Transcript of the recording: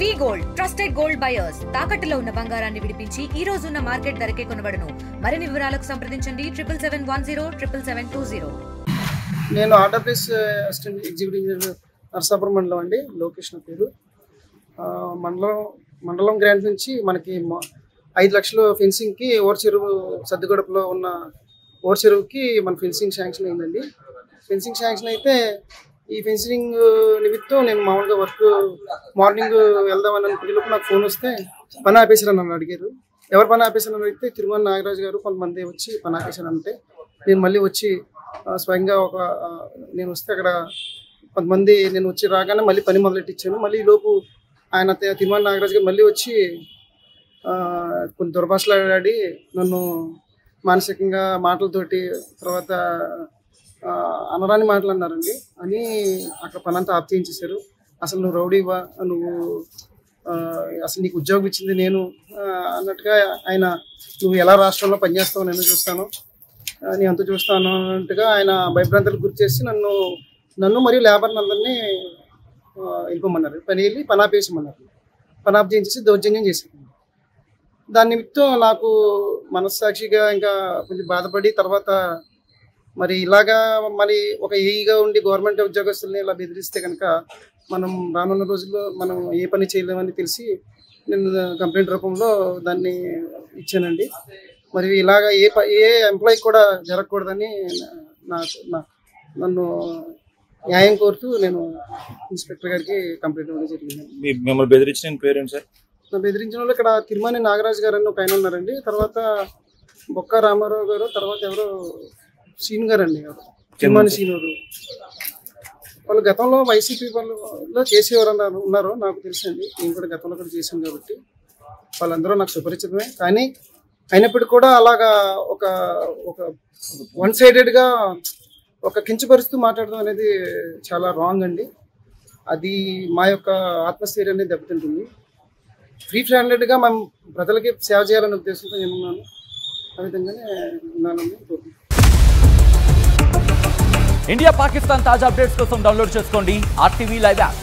వి gold trusted gold buyers తాకట్టులో ఉన్న బంగారాన్ని విడిపించి ఈ రోజు ఉన్న మార్కెట్ ధరకే కొనబడును. మరిన్ని వివరాలకు సంప్రదించండి 77107720. నేను ఆర్డర్ప్లేస్ అసిస్టెంట్ ఎగ్జిక్యూటివ్ ఇంజనీర్ నర్సాపురం మండలం అండి. లొకేషన్ పేరు మండలం గ్రాంట్ నుంచి మనకి 5 లక్షల ఫెన్సింగ్కి ఓర్ చెరువు సర్దుగడపలో ఉన్న ఓర్ చెరువుకి మన ఫెన్సింగ్ శాంక్షన్ అయిందండి. ఫెన్సింగ్ శాంక్షన్ అయితే ఈ ఫెన్సింగ్ నిమిత్తం నేను మామూలుగా వర్క్ మార్నింగ్ వెళ్దామని పిల్లలకు నాకు ఫోన్ వస్తే పని ఆపేశారని నన్ను అడిగారు. ఎవరు పని ఆపేశారని అడిగితే తిరుమల నాగరాజు గారు కొంతమంది వచ్చి పని ఆపేశారంటే నేను మళ్ళీ వచ్చి స్వయంగా నేను వస్తే అక్కడ కొంతమంది నేను వచ్చి రాగానే మళ్ళీ పని మొదలెట్టించాను. మళ్ళీ ఈలోపు ఆయన తిరుమల నాగరాజు గారు మళ్ళీ వచ్చి కొన్ని దుర్భాషలాడి నన్ను మానసికంగా మాటలతోటి తర్వాత అనరాని మాటలు అన్నారండి. అని అక్కడ పని అంతా ఆప్ చేయించేశారు. అసలు నువ్వు రౌడీవా, నువ్వు అసలు నీకు ఉద్యోగం ఇచ్చింది నేను అన్నట్టుగా ఆయన నువ్వు ఎలా రాష్ట్రంలో పనిచేస్తావు నేను చూస్తాను, నేను అంతా చూస్తాను అన్నట్టుగా ఆయన భయభ్రాంతులకు గురి చేసి నన్ను మరియు లేబర్ని అందరినీ వెళ్ళిపోమన్నారు. పని ఆపేసామన్నారు. పని ఆప్ చేయించేసి దౌర్జన్యం చేశారు. దాని నిమిత్తం నాకు మనస్సాక్షిగా ఇంకా కొంచెం బాధపడి తర్వాత మరి ఇలాగా మరి ఒక ఏఈగా ఉండి గవర్నమెంట్ ఉద్యోగస్తుల్ని ఇలా బెదిరిస్తే కనుక మనం రానున్న రోజుల్లో మనం ఏ పని చేయలేమని తెలిసి నేను కంప్లైంట్ రూపంలో దాన్ని ఇచ్చానండి. మరి ఇలాగా ఏ ఎంప్లాయీ కూడా జరగకూడదని నన్ను న్యాయం కోరుతూ నేను ఇన్స్పెక్టర్ గారికి కంప్లైంట్ ఇవ్వడం జరిగింది. మిమ్మల్ని బెదిరించిన పేరెంట్స్ సార్? బెదిరించిన వాళ్ళు ఇక్కడ తిరుమల నాగరాజు గారు అని ఒక ఆయన ఉన్నారండి. తర్వాత బొక్క రామారావు గారు, తర్వాత ఎవరో సీన్ గారు అండి, తిరుమల సీనుడు. వాళ్ళు గతంలో వైసీపీ వాళ్ళలో చేసేవారు ఉన్నారో నాకు తెలుసండి. నేను కూడా గతంలో కూడా చేశాను కాబట్టి వాళ్ళందరూ నాకు సుపరిచితమే. కానీ అయినప్పటికీ కూడా అలాగా ఒక వన్ సైడెడ్గా ఒక కించపరుస్తూ మాట్లాడడం అనేది చాలా రాంగ్ అండి. అది మా యొక్క ఆత్మస్థైర్యాన్ని దెబ్బతింటుంది. ఫ్రీ హ్యాండెడ్గా మనం ప్రజలకి సేవ చేయాలనే ఉద్దేశంతో నేను ఉన్నాను. ఆ విధంగానే ఉన్నానని కోరుకుంటున్నాను. ఇండియా పాకిస్తాన్ తాజా అప్డేట్స్ కోసం డౌన్లోడ్ చేసుకోండి RTV లైవ్ యాప్.